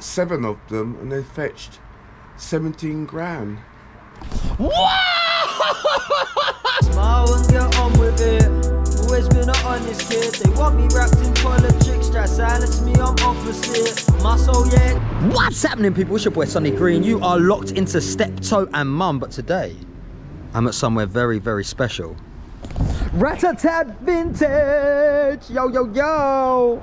7 of them, and they fetched 17 grand. Smile and get on with it. Always been an honest kid. They want me wrapped in politics. Try silence me, I'm opposite. My soul, yeah. What's happening, people? It's your boy Sonny Green. You are locked into Steptoe and Mum, but today I'm at somewhere very, very special. Rat-A-Tat-Tat Vintage. Yo, yo, yo.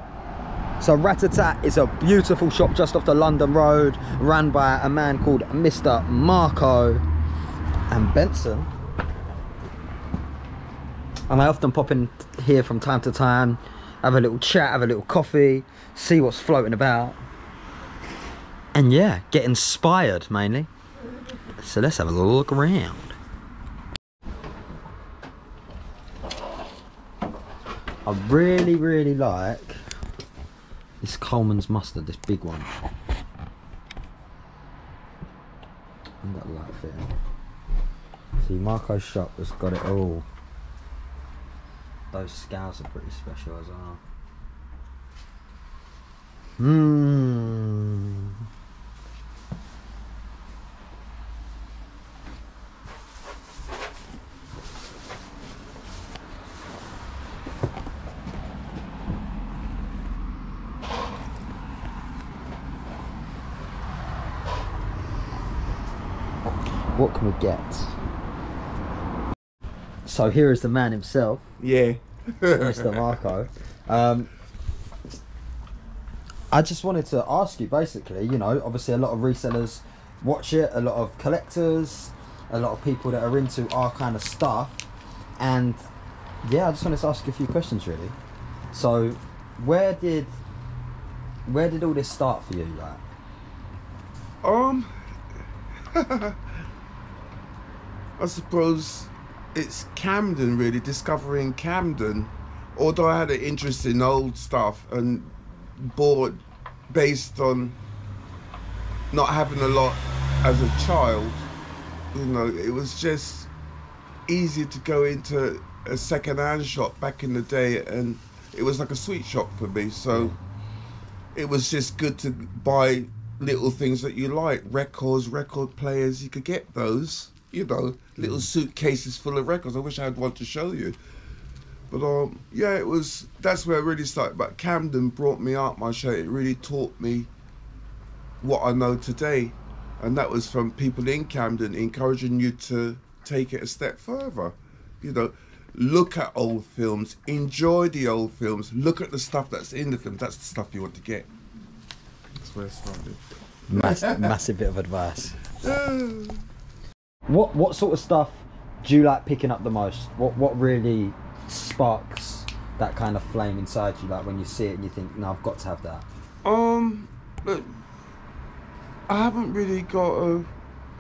So Rat-A-Tat is a beautiful shop just off the London Road, run by a man called Mr. Marco and Benson. And I often pop in here from time to time, have a little chat, have a little coffee, see what's floating about. And yeah, get inspired mainly. So let's have a little look around. I really, really like this Coleman's mustard, this big one. I've got a light fitting. See, Marco's shop has got it all. Those scales are pretty special as well. What can we get? So here is the man himself. Yeah. Mr. Marco. I just wanted to ask you, basically, you know, obviously a lot of resellers watch it, a lot of collectors, a lot of people that are into our kind of stuff, and yeah, I just wanted to ask you a few questions really. So where did all this start for you, like? I suppose it's Camden, really, discovering Camden. Although I had an interest in old stuff and bought based on not having a lot as a child, you know, it was just easy to go into a second-hand shop back in the day, and it was like a sweet shop for me. So it was just good to buy little things that you like, records, record players. You could get those, you know, little suitcases full of records. I wish I had one to show you. But yeah, that's where I really started. But Camden brought me up my show. It really taught me what I know today. And that was from people in Camden encouraging you to take it a step further. You know, look at old films, enjoy the old films, look at the stuff that's in the film. That's the stuff you want to get. That's where I started. Massive bit of advice. What sort of stuff do you like picking up the most? What really sparks that kind of flame inside you, like when you see it and you think, no, I've got to have that? Look, I haven't really got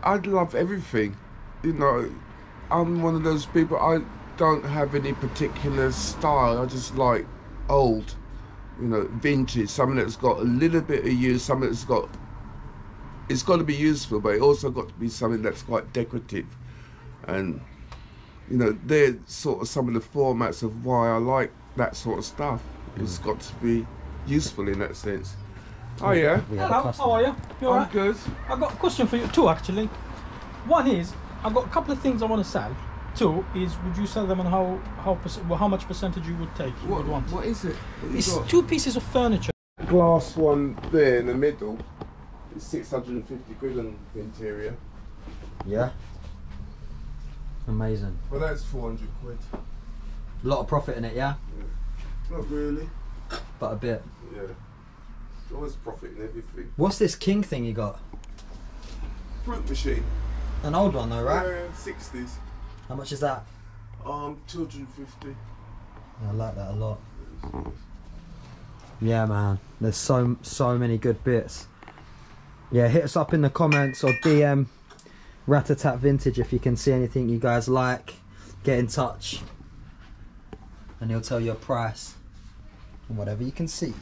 I love everything, you know. I'm one of those people, I don't have any particular style. I just like old, you know, vintage, something that's got a little bit of use, something that's got, it's got to be useful, but it also got to be something that's quite decorative. And you know, they're sort of some of the formats of why I like that sort of stuff. It's got to be useful in that sense. Oh yeah. Hello, how are you? You alright? I'm good. I've got a question for you, two actually. One is, I've got a couple of things I want to sell. Two is, would you sell them and how much percentage you would take? You would want? What is it? It's 2 pieces of furniture. Glass one there in the middle. It's 650 quid on the interior. Yeah. Amazing. Well, that's 400 quid. A lot of profit in it, yeah? Not really. But a bit. Yeah. There's always profit in everything. What's this king thing you got? Fruit machine. An old one though, right? Yeah, 60s. How much is that? 250. I like that a lot. Yeah, man. There's so many good bits. Yeah, hit us up in the comments or DM Rat-A-Tat Vintage if you can see anything you guys like. Get in touch and he'll tell you a price and whatever you can see.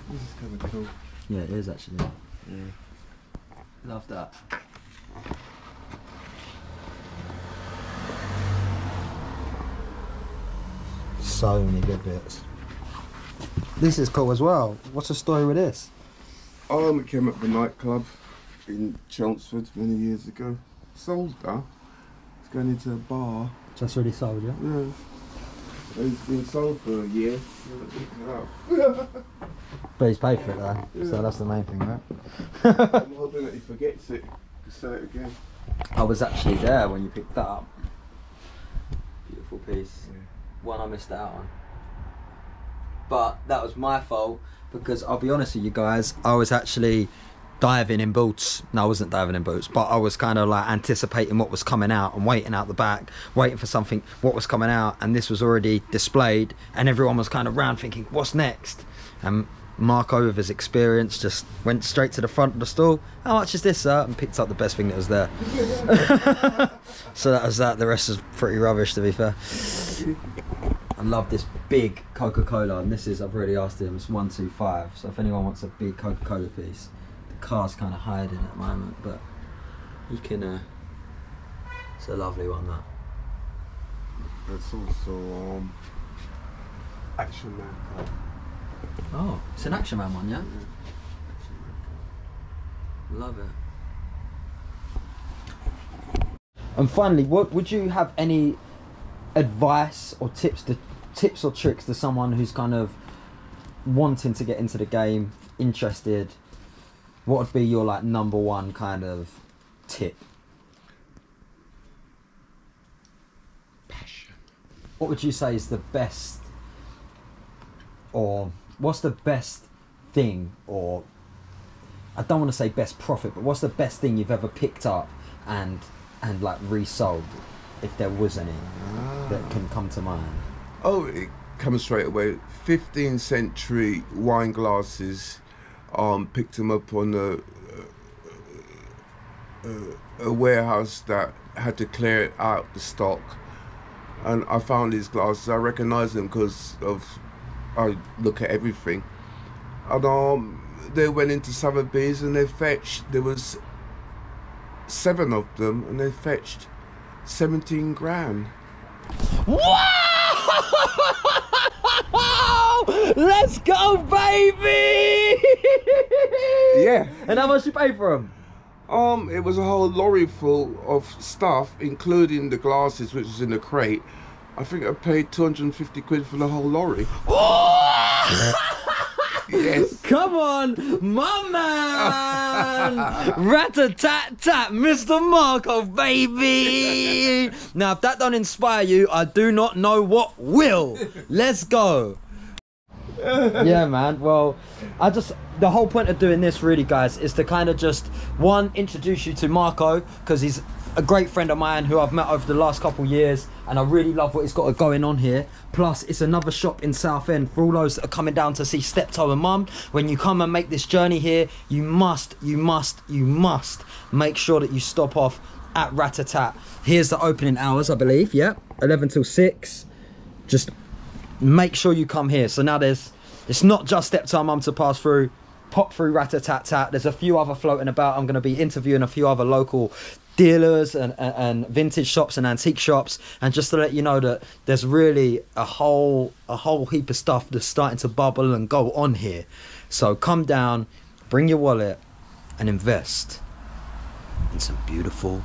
This is kind of cool. Yeah, it is actually. Yeah. Love that. So many good bits. This is cool as well. What's the story with this? It came up the nightclub in Chelmsford many years ago. Sold now. It's going into a bar. Just already sold, yeah? Yeah. It's been sold for a year. But he's paid for it though, so that's the main thing, right? I'm hoping that he forgets it to sell it again. I was actually there when you picked that up. Beautiful piece. Yeah. One I missed out on. But that was my fault, because I'll be honest with you guys, I was actually diving in boots. No, I wasn't diving in boots, but I was kind of like anticipating what was coming out and waiting out the back, waiting for something, what was coming out, and this was already displayed, and everyone was kind of round thinking, what's next? And Marco, with his experience, just went straight to the front of the stall. How much is this, sir? And picked up the best thing that was there. So that was that. The rest is pretty rubbish, to be fair. I love this big Coca-Cola, and this is, I've already asked him, it's 125. So if anyone wants a big Coca-Cola piece, the car's kind of hiding at the moment, but you can, it's a lovely one, that. It's also Action Man car. Oh, it's an Action Man one, yeah? Love it. And finally, what would you have any advice or tips or tricks to someone who's kind of wanting to get into the game, interested? What would be your like number one kind of tip? Passion. What would you say is the best, or what's the best thing, or I don't want to say best profit, but what's the best thing you've ever picked up and like resold, if there was any that can come to mind? Oh, it comes straight away. 15th century wine glasses. Picked them up on a warehouse that had to clear out the stock, and I found these glasses. I recognise them because I look at everything, and they went into Sotheby's and they fetched. There was 7 of them, and they fetched 17 grand. Wow! Let's go, baby! Yeah. And how much you pay for them? It was a whole lorry full of stuff, including the glasses, which was in a crate. I think I paid 250 quid for the whole lorry. Yes. Come on, my man! Rat-A-Tat-Tat, Mr. Marco, baby! Now, if that don't inspire you, I do not know what will. Let's go. Yeah, man. Well, the whole point of doing this, really, guys, is to kind of just, one, introduce you to Marco, because he's a great friend of mine who I've met over the last couple of years, and I really love what he's got going on here. Plus, it's another shop in Southend for all those that are coming down to see Steptoe and Mum. When you come and make this journey here, you must make sure that you stop off at Rat-A-Tat. Here's the opening hours, I believe. Yeah, 11 till 6. Just make sure you come here. So now it's not just Steptoe and Mum to pass through. Pop through Rat-A-Tat-Tat. There's a few other floating about. I'm going to be interviewing a few other local dealers and vintage shops and antique shops, and just to let you know that there's really a whole heap of stuff that's starting to bubble and go on here. So come down, bring your wallet, and invest in some beautiful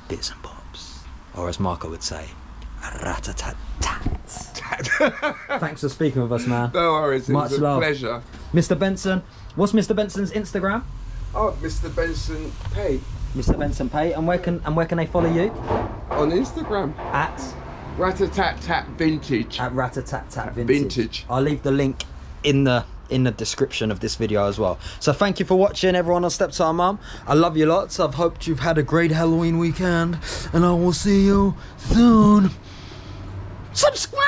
bits and bobs, or as Marco would say, rat-a-tat-tat. Thanks for speaking with us, man. No worries, it Much was a love. pleasure. Mr. Benson, what's Mr. Benson's Instagram? Oh, Mr. Benson Pay. Mr. Benson Pay. And where can they follow you? On Instagram. At Rat-A-Tat-Tat Vintage. At Rat-A-Tat-Tat Vintage. I'll leave the link in the description of this video as well. So thank you for watching, everyone on Steptoe and Mum. I love you lots. I've hoped you've had a great Halloween weekend, and I will see you soon. Subscribe!